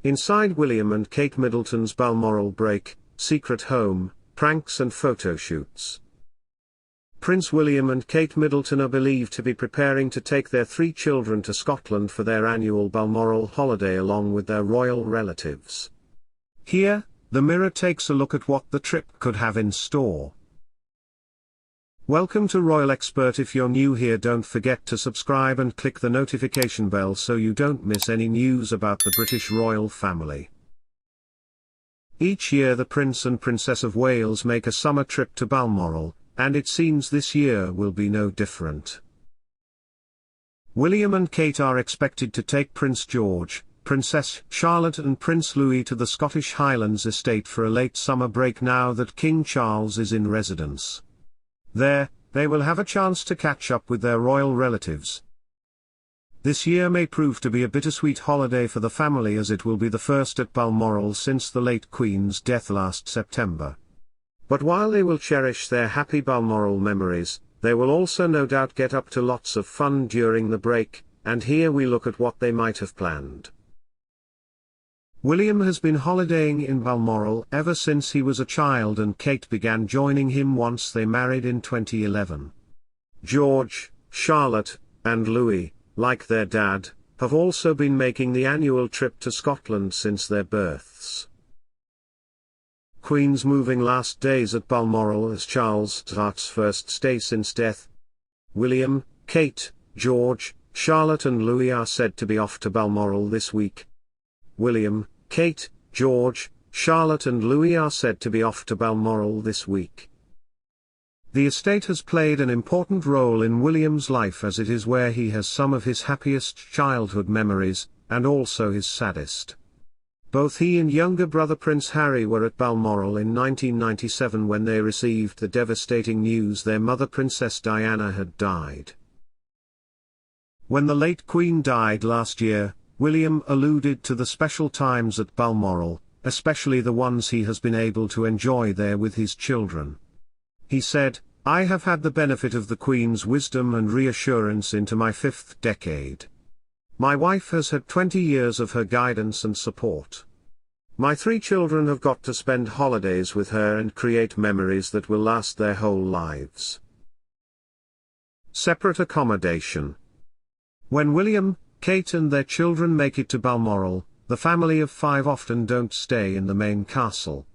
Inside William and Kate Middleton's Balmoral break, secret home, pranks and photoshoots. Prince William and Kate Middleton are believed to be preparing to take their 3 children to Scotland for their annual Balmoral holiday along with their royal relatives. Here, the Mirror takes a look at what the trip could have in store. Welcome to Royal Expert. If you're new here, don't forget to subscribe and click the notification bell so you don't miss any news about the British royal family. Each year the Prince and Princess of Wales make a summer trip to Balmoral, and it seems this year will be no different. William and Kate are expected to take Prince George, Princess Charlotte and Prince Louis to the Scottish Highlands estate for a late summer break now that King Charles is in residence. There, they will have a chance to catch up with their royal relatives. This year may prove to be a bittersweet holiday for the family, as it will be the first at Balmoral since the late Queen's death last September. But while they will cherish their happy Balmoral memories, they will also no doubt get up to lots of fun during the break, and here we look at what they might have planned. William has been holidaying in Balmoral ever since he was a child, and Kate began joining him once they married in 2011. George, Charlotte, and Louis, like their dad, have also been making the annual trip to Scotland since their births. Queen's moving last days at Balmoral as Charles's first stay since death. William, Kate, George, Charlotte and Louis are said to be off to Balmoral this week. William, Kate, George, Charlotte and Louis are said to be off to Balmoral this week. The estate has played an important role in William's life, as it is where he has some of his happiest childhood memories, and also his saddest. Both he and younger brother Prince Harry were at Balmoral in 1997 when they received the devastating news their mother Princess Diana had died. When the late Queen died last year, William alluded to the special times at Balmoral, especially the ones he has been able to enjoy there with his children. He said, "I have had the benefit of the Queen's wisdom and reassurance into my 5th decade. My wife has had 20 years of her guidance and support. My 3 children have got to spend holidays with her and create memories that will last their whole lives." Separate accommodation. When William, Kate and their children make it to Balmoral, the family of 5 often don't stay in the main castle.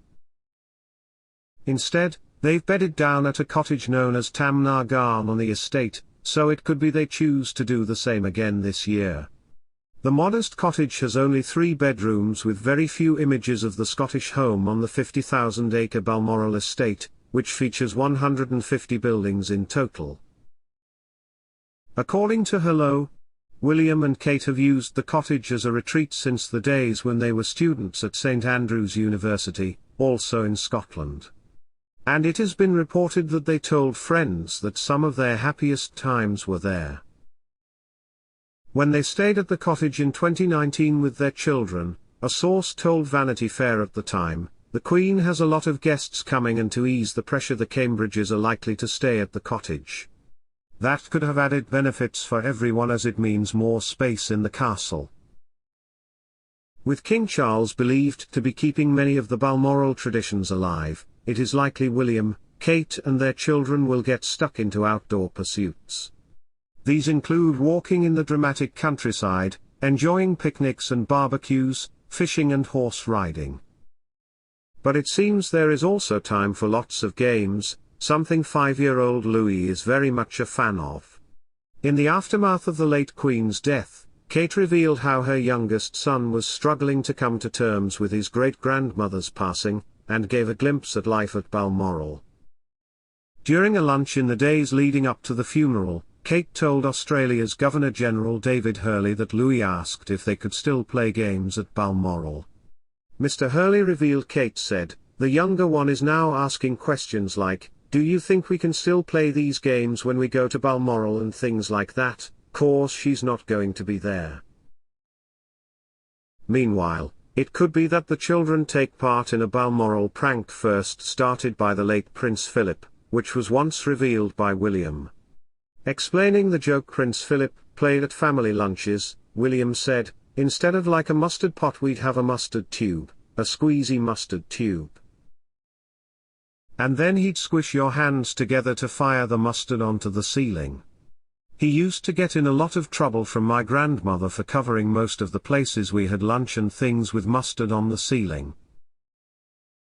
Instead, they've bedded down at a cottage known as Tamnar Garn on the estate, so it could be they choose to do the same again this year. The modest cottage has only 3 bedrooms with very few images of the Scottish home on the 50,000-acre Balmoral estate, which features 150 buildings in total. According to Hello, William and Kate have used the cottage as a retreat since the days when they were students at St Andrews University, also in Scotland. And it has been reported that they told friends that some of their happiest times were there. When they stayed at the cottage in 2019 with their children, a source told Vanity Fair at the time, "The Queen has a lot of guests coming, and to ease the pressure the Cambridges are likely to stay at the cottage. That could have added benefits for everyone, as it means more space in the castle." With King Charles believed to be keeping many of the Balmoral traditions alive, it is likely William, Kate and their children will get stuck into outdoor pursuits. These include walking in the dramatic countryside, enjoying picnics and barbecues, fishing and horse riding. But it seems there is also time for lots of games, something 5-year-old Louis is very much a fan of. In the aftermath of the late Queen's death, Kate revealed how her youngest son was struggling to come to terms with his great-grandmother's passing, and gave a glimpse at life at Balmoral. During a lunch in the days leading up to the funeral, Kate told Australia's Governor-General David Hurley that Louis asked if they could still play games at Balmoral. Mr. Hurley revealed Kate said, "The younger one is now asking questions like, 'Do you think we can still play these games when we go to Balmoral?' and things like that, 'cause she's not going to be there.'" Meanwhile, it could be that the children take part in a Balmoral prank first started by the late Prince Philip, which was once revealed by William. Explaining the joke Prince Philip played at family lunches, William said, Instead of like a mustard pot we'd have a mustard tube, a squeezy mustard tube. And then he'd squish your hands together to fire the mustard onto the ceiling. He used to get in a lot of trouble from my grandmother for covering most of the places we had lunch and things with mustard on the ceiling.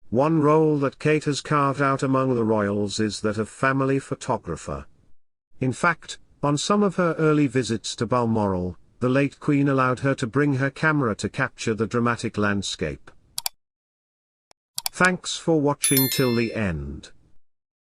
One role that Kate has carved out among the royals is that of family photographer. In fact, on some of her early visits to Balmoral, the late Queen allowed her to bring her camera to capture the dramatic landscape. Thanks for watching till the end.